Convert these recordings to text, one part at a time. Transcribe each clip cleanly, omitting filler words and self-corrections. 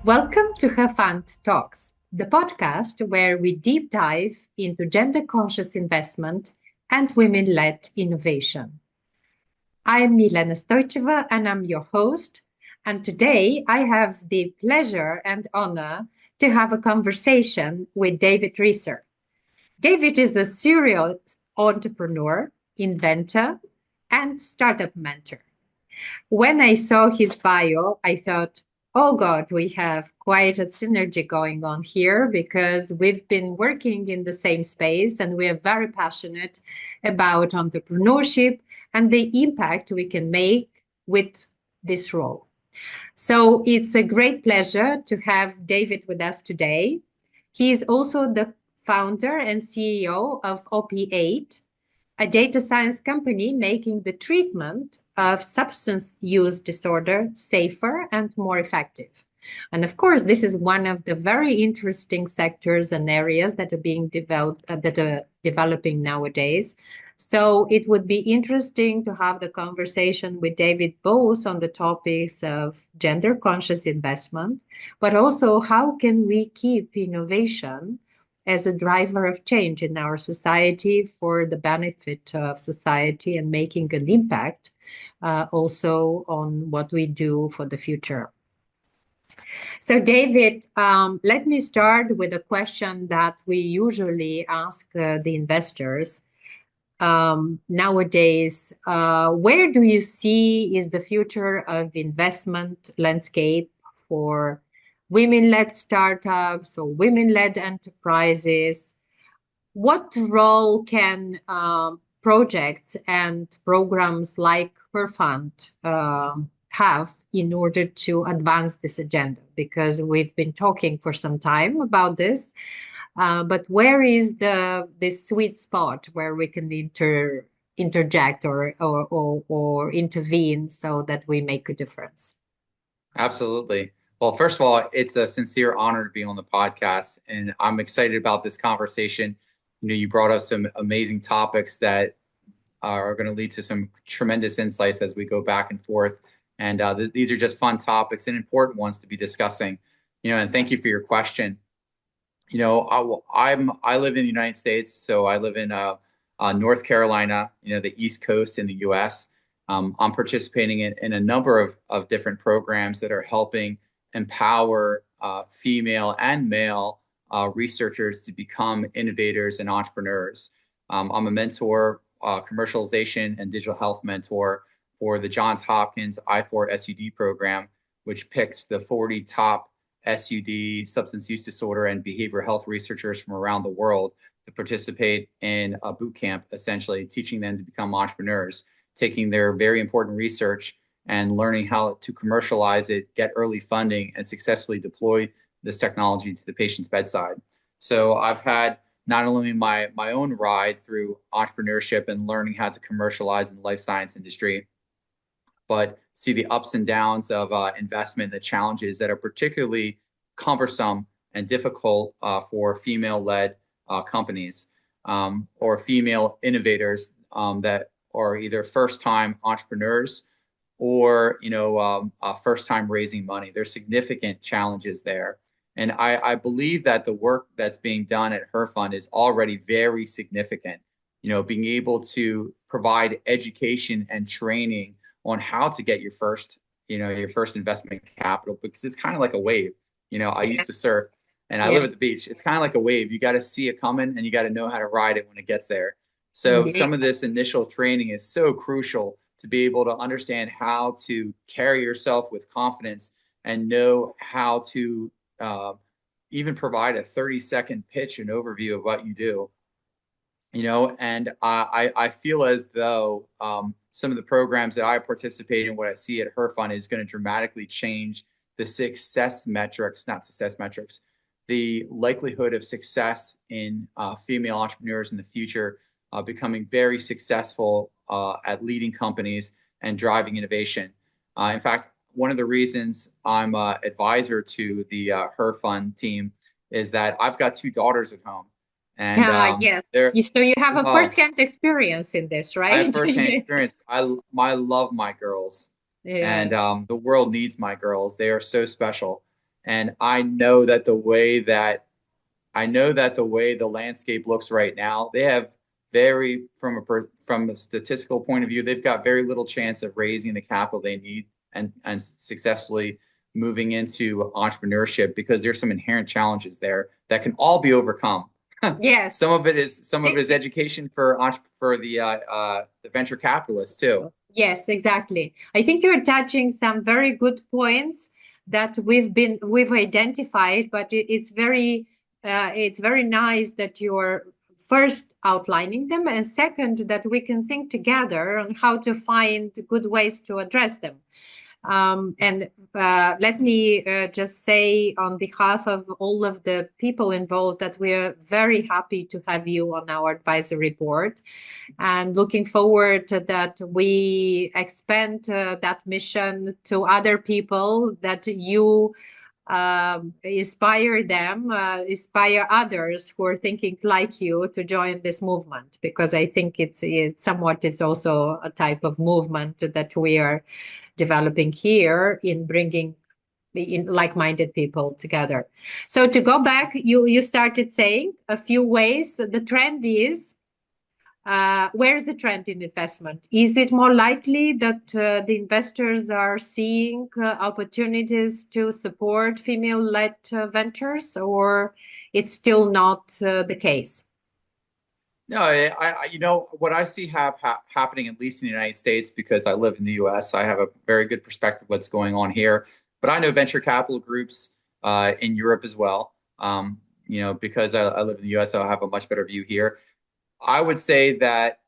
Welcome to Her Fund Talks, the podcast where we deep dive into gender conscious investment and women led innovation. I'm Milena Stojceva and I'm your host. And today I have the pleasure and honor to have a conversation with David Reeser. David is a serial entrepreneur, inventor, and startup mentor. When I saw his bio, I thought, oh God, we have quite a synergy going on here because we've been working in the same space and we are very passionate about entrepreneurship and the impact we can make with this role. So it's a great pleasure to have David with us today. He is also the founder and CEO of OP8, a data science company making the treatment of substance use disorder safer and more effective. And of course, this is one of the very interesting sectors and areas that are being developed, that are developing nowadays. So it would be interesting to have the conversation with David both on the topics of gender conscious investment, but also how can we keep innovation as a driver of change in our society for the benefit of society and making an impact also on what we do for the future. So, David, let me start with a question that we usually ask the investors nowadays. Where do you see is the future of investment landscape for women-led startups or women-led enterprises? What role can projects and programs like Her Fund have in order to advance this agenda? Because we've been talking for some time about this, but where is the sweet spot where we can interject or intervene so that we make a difference? Absolutely. Well, first of all, it's a sincere honor to be on the podcast, and I'm excited about this conversation. You brought up some amazing topics that are going to lead to some tremendous insights as we go back and forth. And these are just fun topics and important ones to be discussing. And thank you for your question. I live in the United States, so I live in North Carolina, the East Coast in the U.S. I'm participating in a number of different programs that are helping empower female and male researchers to become innovators and entrepreneurs. I'm a mentor, commercialization and digital health mentor for the Johns Hopkins I4 SUD program, which picks the 40 top SUD, substance use disorder, and behavioral health researchers from around the world to participate in a boot camp, essentially teaching them to become entrepreneurs, taking their very important research and learning how to commercialize it, get early funding, and successfully deploy this technology to the patient's bedside. So I've had not only my own ride through entrepreneurship and learning how to commercialize in the life science industry, but see the ups and downs of investment, the challenges that are particularly cumbersome and difficult for female-led companies or female innovators that are either first-time entrepreneurs or first-time raising money. There's significant challenges there. And I believe that the work that's being done at Her Fund is already very significant. Being able to provide education and training on how to get your first investment capital, because it's kind of like a wave. I used to surf and I live at the beach. It's kind of like a wave. You got to see it coming and you got to know how to ride it when it gets there. So some of this initial training is so crucial to be able to understand how to carry yourself with confidence and know how to even provide a 30-second pitch and overview of what you do. And I feel as though some of the programs that I participate in, what I see at Her Fund is going to dramatically change the the likelihood of success in female entrepreneurs in the future, becoming very successful at leading companies and driving innovation. In fact, one of the reasons I'm an advisor to the Her Fund team is that I've got two daughters at home. And yes. So you have a first-hand experience in this, right? I have first-hand experience. I love my girls, and the world needs my girls. They are so special. And I know that the way the landscape looks right now, they have from a statistical point of view, they've got very little chance of raising the capital they need and successfully moving into entrepreneurship because there's some inherent challenges there that can all be overcome. Yes. Some of it is education for the venture capitalists too. Yes, exactly. I think you're touching some very good points that we've identified, but it's very nice that you're first outlining them, and second that we can think together on how to find good ways to address them. And let me just say on behalf of all of the people involved that we are very happy to have you on our advisory board and looking forward to that we expand that mission to other people, that you inspire them, inspire others who are thinking like you to join this movement, because I think it's also a type of movement that we are developing here in bringing in like-minded people together. So to go back, you started saying a few ways. The trend is where's the trend in investment? Is it more likely that the investors are seeing opportunities to support female-led ventures, or it's still not the case? No, what I see happening, at least in the United States, because I live in the US, I have a very good perspective of what's going on here. But I know venture capital groups in Europe as well. Because I live in the US, I'll have a much better view here. I would say that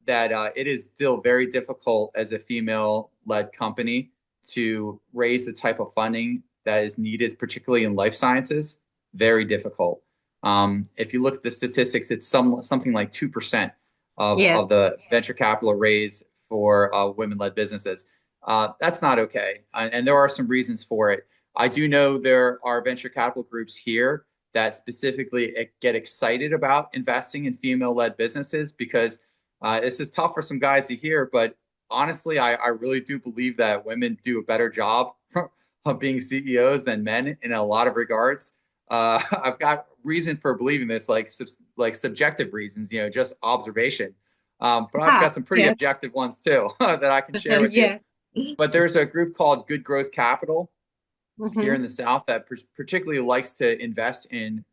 it is still very difficult as a female-led company to raise the type of funding that is needed, particularly in life sciences. Very difficult. If you look at the statistics, it's something like 2% of Yes. the venture capital raised for women-led businesses. That's not okay, and there are some reasons for it. I do know there are venture capital groups here that specifically get excited about investing in female-led businesses because this is tough for some guys to hear, but honestly, I really do believe that women do a better job of being CEOs than men in a lot of regards. I've got reason for believing this, like subjective reasons, just observation. But I've got some pretty Yes. objective ones too that I can share with you. Yes. But there's a group called Good Growth Capital here in Mhm. the South that particularly likes to invest in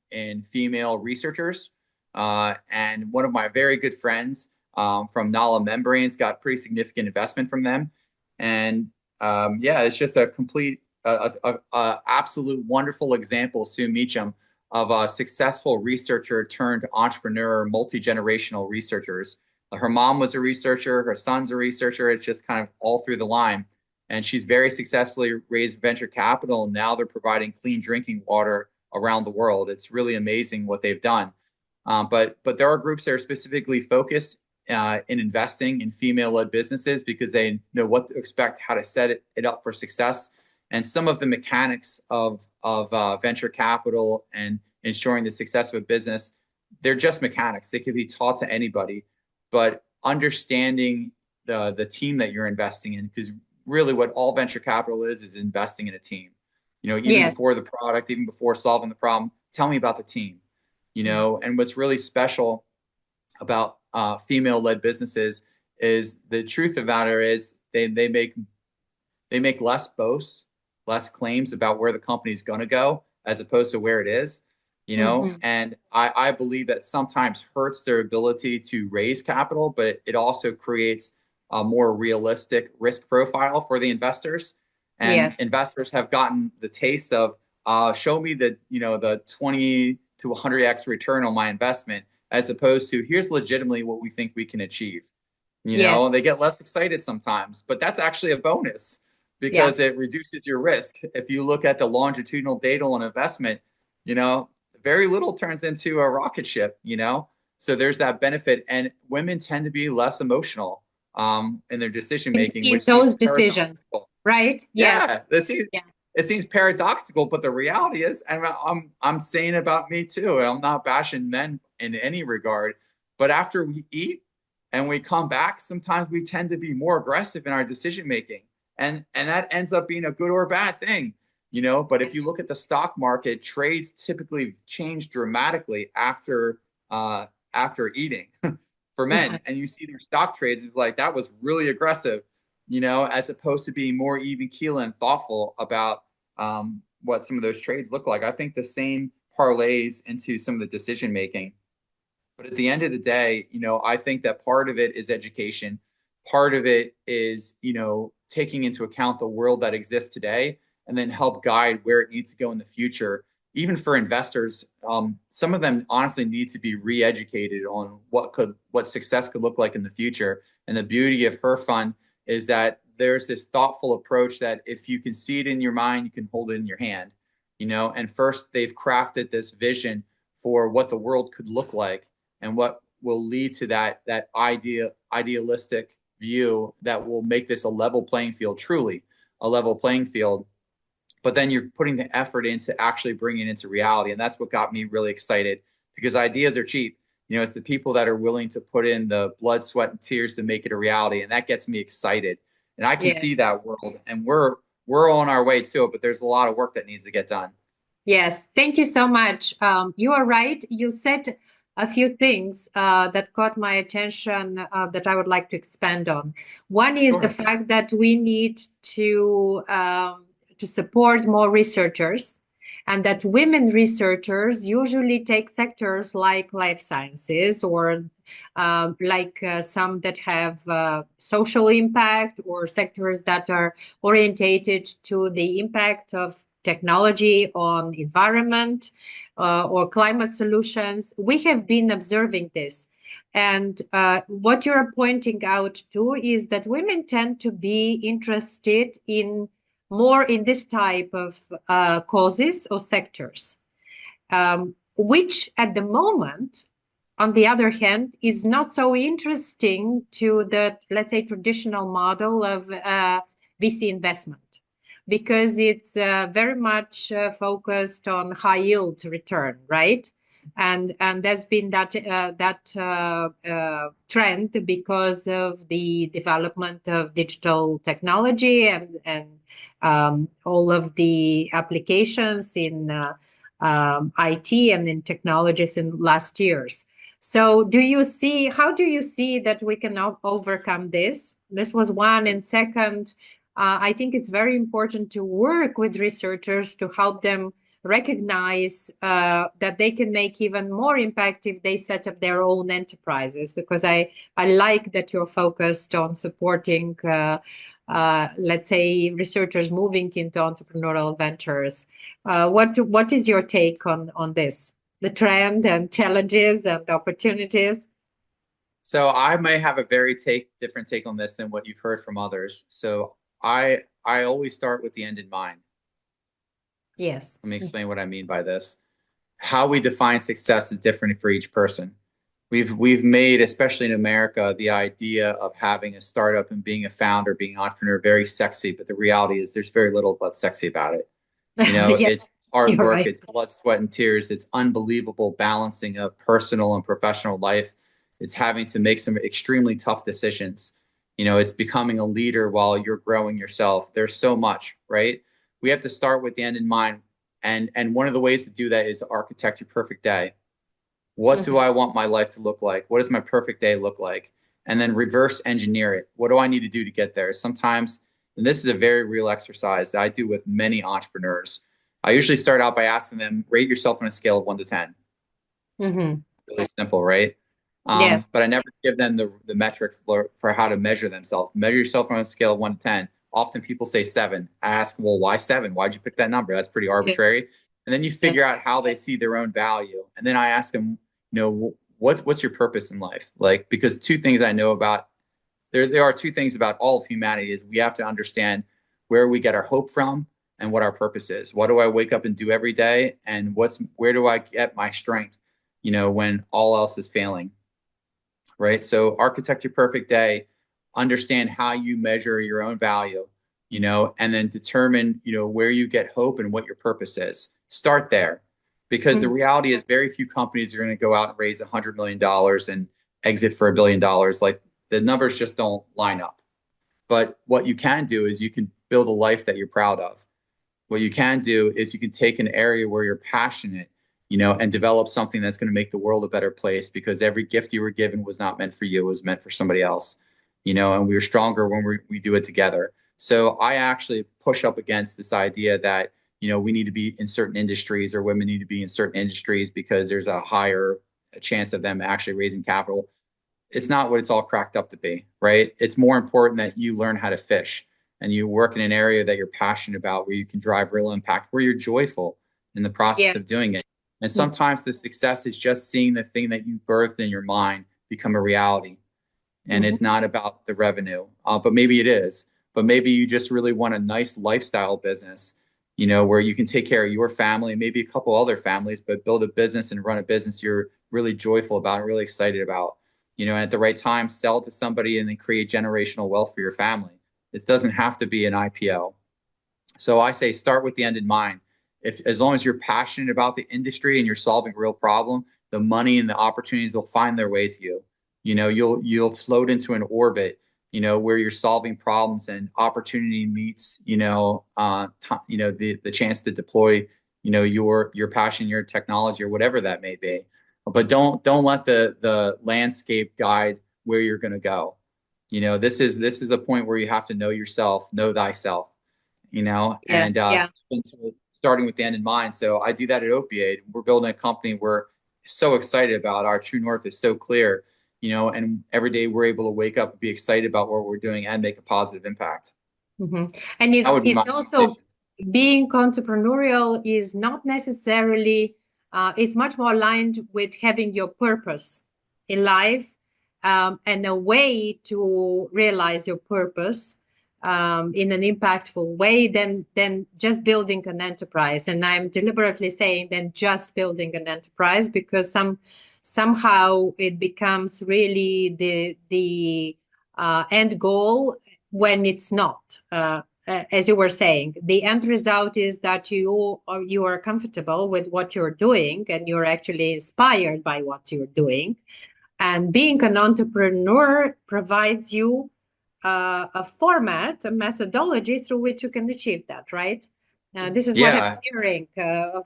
female researchers. And one of my very good friends from Nala Membranes got pretty significant investment from them. And yeah, it's just a complete, absolute wonderful example, Sue Meacham, of a successful researcher turned entrepreneur, multi-generational researchers. Her mom was a researcher, her son's a researcher. It's just kind of all through the line. And she's very successfully raised venture capital. And now they're providing clean drinking water around the world. It's really amazing what they've done. But there are groups that are specifically focused in investing in female-led businesses because they know what to expect, how to set it up for success, and some of the mechanics of venture capital and ensuring the success of a business. They're just mechanics. They can be taught to anybody, but understanding the team that you're investing in, because really what all venture capital is investing in a team. Even Yes. before the product, even before solving the problem, tell me about the team. And what's really special about female-led businesses is the truth of the matter is they make less boasts, less claims about where the company's going to go as opposed to where it is. Mhm. And I believe that sometimes hurts their ability to raise capital, but it also creates a more realistic risk profile for the investors. And Yes. investors have gotten the taste of show me the 20 to 100x return on my investment, as opposed to here's legitimately what we think we can achieve. Yes. They get less excited sometimes, but that's actually a bonus Yeah. because it reduces your risk. If you look at the longitudinal data on investment, very little turns into a rocket ship. So there's that benefit. And women tend to be less emotional in their decision making, In which seems those decisions, paradoxical. right? Yes. Yeah, Yeah. it seems paradoxical, but the reality is, and I'm saying about me too. I'm not bashing men in any regard, but after we eat and we come back, sometimes we tend to be more aggressive in our decision making, and that ends up being a good or bad thing. But if you look at the stock market, trades typically change dramatically after eating for men. And you see their stock trades is like that was really aggressive, as opposed to being more even keel and thoughtful about what some of those trades look like. I think the same parlays into some of the decision making. But at the end of the day, I think that part of it is education. Part of it is, taking into account the world that exists today and then help guide where it needs to go in the future. Even for investors, some of them honestly need to be re-educated on what success could look like in the future. And the beauty of her fund is that there's this thoughtful approach that if you can see it in your mind, you can hold it in your hand, and first they've crafted this vision for what the world could look like and what will lead to that idealistic view that will make this a level playing field, truly a level playing field. But then you're putting the effort into actually bringing it into reality. And that's what got me really excited, because ideas are cheap. It's the people that are willing to put in the blood, sweat, and tears to make it a reality. And that gets me excited. And I can Yeah. see that world, and we're on our way to it, but there's a lot of work that needs to get done. Yes, thank you so much. You are right. You said a few things that caught my attention that I would like to expand on. One is the Sure. fact that we need to support more researchers, and that women researchers usually take sectors like life sciences or some that have social impact, or sectors that are orientated to the impact of technology on environment or climate solutions. We have been observing this. And what you're pointing out too is that women tend to be interested in more in this type of causes or sectors, which at the moment, on the other hand, is not so interesting to the, let's say, traditional model of VC investment, because it's very much focused on high yield return, right? And there's been that trend because of the development of digital technology and all of the applications in IT and in technologies in last years. So how do you see that we can overcome this? This was one. And second, I think it's very important to work with researchers to help them recognize that they can make even more impact if they set up their own enterprises, because I like that you're focused on supporting, let's say, researchers moving into entrepreneurial ventures. What is your take on this? The trend and challenges and opportunities? So I may have a very different take on this than what you've heard from others. So I always start with the end in mind. Yes. Let me explain what I mean by this. How we define success is different for each person. We've made, especially in America, the idea of having a startup and being a founder, being an entrepreneur, very sexy. But the reality is there's very little but sexy about it. Yeah, It's hard you're work, right. it's blood, sweat, and tears. It's unbelievable balancing of personal and professional life. It's having to make some extremely tough decisions. It's becoming a leader while you're growing yourself. There's so much, right? We have to start with the end in mind. And one of the ways to do that is architect your perfect day. What do Mhm. I want my life to look like? What does my perfect day look like? And then reverse engineer it. What do I need to do to get there? Sometimes, and this is a very real exercise that I do with many entrepreneurs. I usually start out by asking them, rate yourself on a scale of 1 to 10. Mhm. Really simple, right? Yes. But I never give them the metric for how to measure themselves. Measure yourself on a scale of 1 to 10. Often people say 7. I ask, well, why 7? Why'd you pick that number? That's pretty Yeah. arbitrary. And then you Yeah. figure out how they see their own value. And then I ask them, what's your purpose in life? Like, because two things I know about there are two things about all of humanity is we have to understand where we get our hope from and what our purpose is. What do I wake up and do every day? And where do I get my strength, when all else is failing? Right. So architect your perfect day, understand how you measure your own value, and then determine, where you get hope and what your purpose is. Start there, because the Mhm. reality is very few companies are going to go out and raise $100 million and exit for $1 billion. Like the numbers just don't line up. But what you can do is you can build a life that you're proud of. What you can do is you can take an area where you're passionate, and develop something that's going to make the world a better place, because every gift you were given was not meant for you, it was meant for somebody else, and we're stronger when we do it together. So I actually push up against this idea that, we need to be in certain industries, or women need to be in certain industries because there's a higher chance of them actually raising capital. It's not what it's all cracked up to be, right? It's more important that you learn how to fish and you work in an area that you're passionate about, where you can drive real impact, where you're joyful in the process Yeah. of doing it. And sometimes the success is just seeing the thing that you birthed in your mind become a reality. And Mm-hmm. it's not about the revenue, but maybe it is. But maybe you just really want a nice lifestyle business, where you can take care of your family and maybe a couple other families, but build a business and run a business you're really joyful about, really excited about, and at the right time, sell to somebody and then create generational wealth for your family. It doesn't have to be an IPO. So I say start with the end in mind. If as long as you're passionate about the industry and you're solving a real problem, the money and the opportunities will find their way to you. You'll float into an orbit, where you're solving problems and opportunity meets, the chance to deploy, your passion, your technology, or whatever that may be. But don't let the landscape guide where you're going to go. This is a point where you have to know yourself, know thyself, Yeah. and Yeah. starting with the end in mind. So I do that at Opiate. We're building a company we're so excited about. Our true north is so clear, and every day we're able to wake up and be excited about what we're doing and make a positive impact. Mm-hmm. And That would be my it's also vision. being entrepreneurial is not necessarily it's much more aligned with having your purpose in life, and a way to realize your purpose in an impactful way than just building an enterprise. And I'm deliberately saying than just building an enterprise, because somehow it becomes really the end goal when it's not. As you were saying, the end result is that you are comfortable with what you're doing and you're actually inspired by what you're doing. And being an entrepreneur provides you a format, a methodology through which you can achieve that, right? This is what I'm Yeah, hearing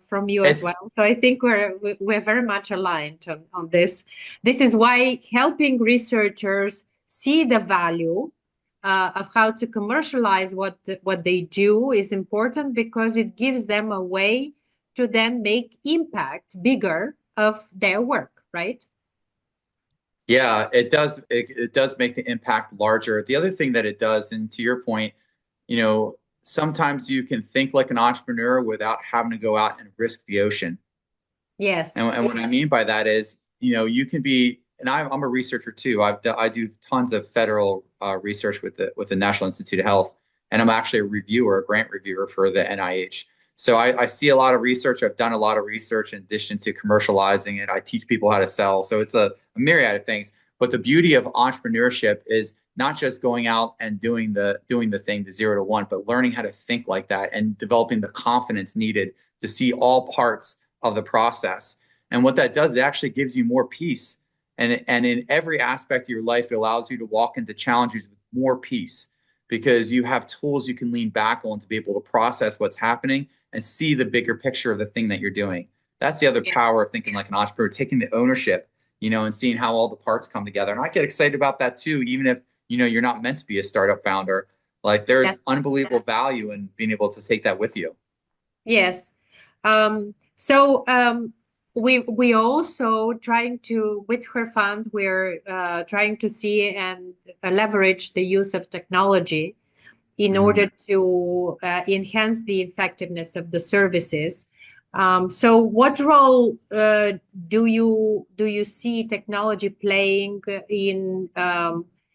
from you as it's well. So I think we're very much aligned on this. This is why helping researchers see the value of how to commercialize what they do is important, because it gives them a way to then make impact bigger of their work, right? Yeah, it does. It does make the impact larger. The other thing that it does, and to your point, sometimes you can think like an entrepreneur without having to go out and risk the ocean. Yes. And what I mean by that is, you can be, and I'm a researcher too. I do tons of federal research with the National Institute of Health, and I'm actually a reviewer, a grant reviewer for the NIH. So I see a lot of research. I've done a lot of research in addition to commercializing it. I teach people how to sell. So it's a myriad of things. But the beauty of entrepreneurship is not just going out and doing the thing, the 0 to 1, but learning how to think like that and developing the confidence needed to see all parts of the process. And what that does, it actually gives you more peace. And in every aspect of your life, it allows you to walk into challenges with more peace, because you have tools you can lean back on to be able to process what's happening and see the bigger picture of the thing that you're doing. That's the other Yeah. power of thinking like an entrepreneur, taking the ownership, and seeing how all the parts come together. And I get excited about that too, even if, you're not meant to be a startup founder. Like there's unbelievable value in being able to take that with you. Yes. So we also trying to, with her fund, we're trying to see and leverage the use of technology in Mhm. order to enhance the effectiveness of the services. So what role do you see technology playing in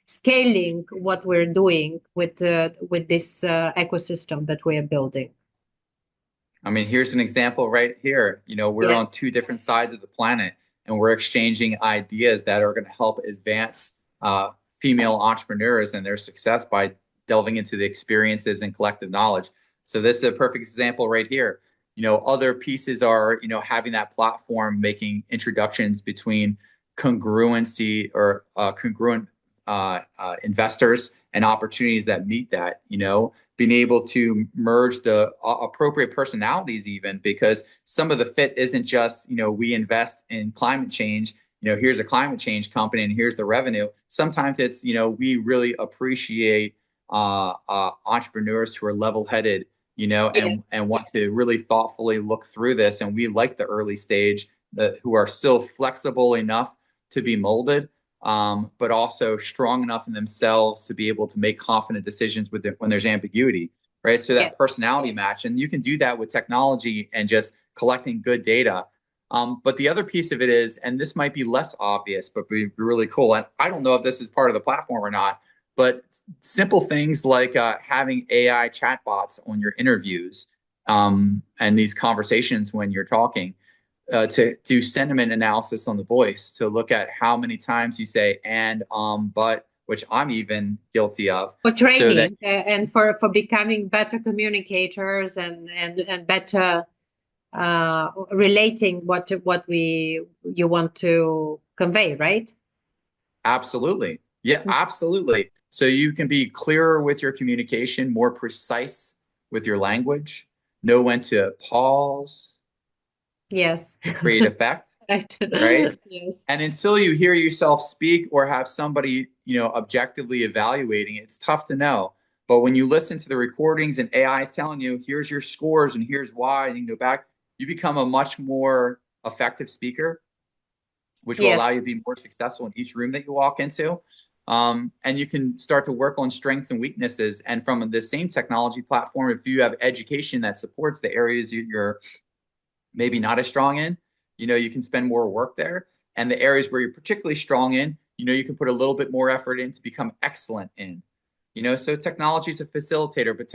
scaling what we're doing with this ecosystem that we are building? I mean, here's an example right here. We're Yeah. on two different sides of the planet, and we're exchanging ideas that are going to help advance female entrepreneurs and their success by delving into the experiences and collective knowledge. So this is a perfect example right here. Other pieces are, having that platform, making introductions between congruency or congruent investors and opportunities that meet that, being able to merge the appropriate personalities even, because some of the fit isn't just, we invest in climate change, here's a climate change company and here's the revenue. Sometimes it's, we really appreciate entrepreneurs who are level-headed, Yes. and want to really thoughtfully look through this. And we like the early stage who are still flexible enough to be molded, but also strong enough in themselves to be able to make confident decisions with it when there's ambiguity, right? So Yes. that personality match, and you can do that with technology and just collecting good data. But the other piece of it is, and this might be less obvious, but be really cool. And I don't know if this is part of the platform or not, but simple things like having AI chatbots on your interviews, and these conversations when you're talking, to do sentiment analysis on the voice, to look at how many times you say and, but, which I'm even guilty of, For so that training and for becoming better communicators and better relating what we you want to convey, right? absolutely. Yeah, absolutely. So you can be clearer with your communication, more precise with your language, know when to pause Yes. to create effect, Right. right? Yes. And until you hear yourself speak or have somebody, objectively evaluating it, it's tough to know. But when you listen to the recordings and AI is telling you, here's your scores and here's why, and you can go back, you become a much more effective speaker, which will Yes. allow you to be more successful in each room that you walk into. And you can start to work on strengths and weaknesses. And from the same technology platform, if you have education that supports the areas you're maybe not as strong in, you can spend more work there. And the areas where you're particularly strong in, you can put a little bit more effort in to become excellent in. So technology is a facilitator, but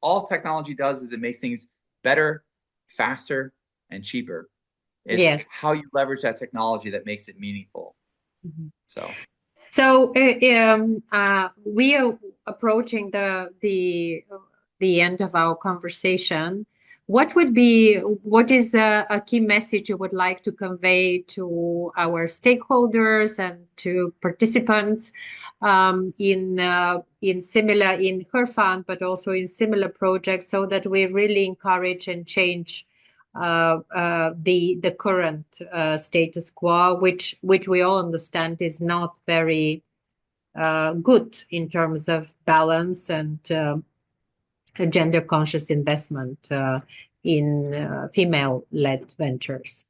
all technology does is it makes things better, faster, and cheaper. It's Yes. how you leverage that technology that makes it meaningful. Mhm. So, So we are approaching the end of our conversation. What is a key message you would like to convey to our stakeholders and to participants in her fund, but also in similar projects, so that we really encourage and change the current status quo, which we all understand is not very good in terms of balance and gender conscious investment in female-led ventures.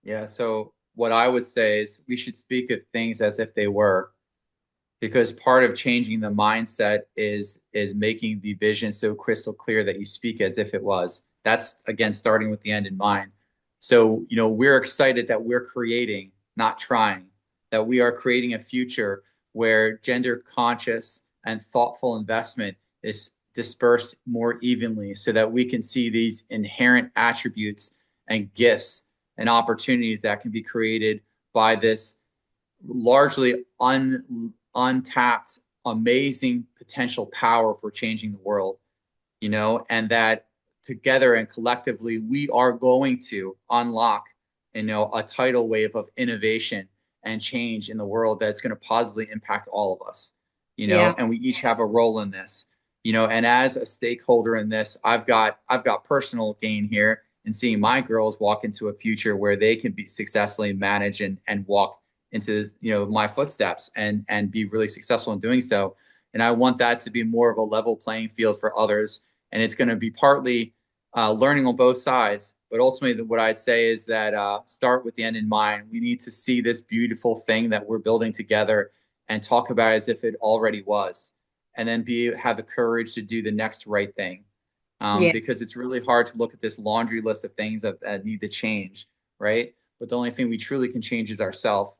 yeah. So what I would say is we should speak of things as if they were, because part of changing the mindset is making the vision so crystal clear that you speak as if it was. That's again starting with the end in mind. So, we're excited that we're creating, not trying, that we are creating a future where gender conscious and thoughtful investment is dispersed more evenly, so that we can see these inherent attributes and gifts and opportunities that can be created by this largely untapped, amazing potential power for changing the world, and that together and collectively, we are going to unlock, a tidal wave of innovation and change in the world that's going to positively impact all of us, Yeah. and we each have a role in this, and as a stakeholder in this, I've got personal gain here in seeing my girls walk into a future where they can be successfully manage and walk into, my footsteps and be really successful in doing so. And I want that to be more of a level playing field for others. And it's going to be partly learning on both sides. But ultimately, what I'd say is that start with the end in mind. We need to see this beautiful thing that we're building together and talk about it as if it already was. And then have the courage to do the next right thing. Yeah. Because it's really hard to look at this laundry list of things that need to change, right? But the only thing we truly can change is ourselves.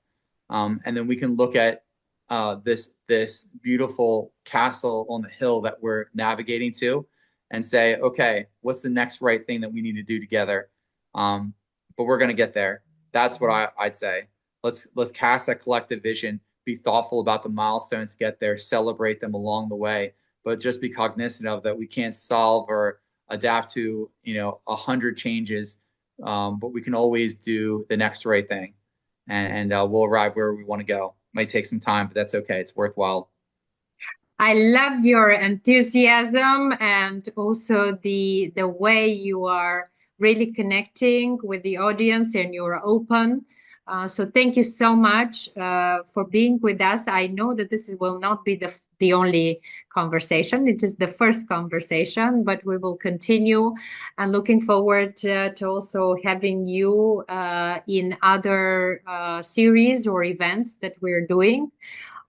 And then we can look at this beautiful castle on the hill that we're navigating to, and say, okay, what's the next right thing that we need to do together? But we're going to get there. That's what I'd say. Let's cast that collective vision. Be thoughtful about the milestones to get there. Celebrate them along the way, but just be cognizant of that we can't solve or adapt to 100 changes, but we can always do the next right thing, and we'll arrive where we want to go. Might take some time, but that's okay. It's worthwhile. I love your enthusiasm and also the way you are really connecting with the audience and you're open. So thank you so much for being with us. I know that will not be the only conversation. It is the first conversation, but we will continue and looking forward to also having you in other series or events that we're doing.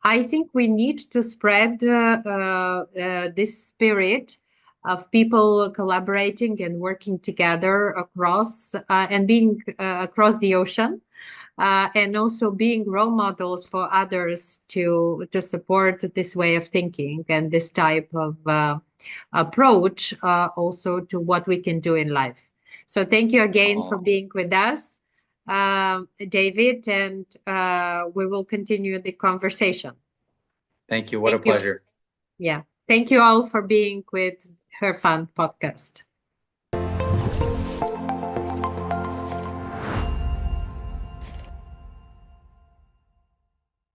I think we need to spread this spirit of people collaborating and working together across and being across the ocean, and also being role models for others to support this way of thinking and this type of approach also to what we can do in life. So thank you again for Oh, being with us, David, and we will continue the conversation. thank you. What a Thank you. pleasure. Yeah. Thank you all for being with Her Fun podcast.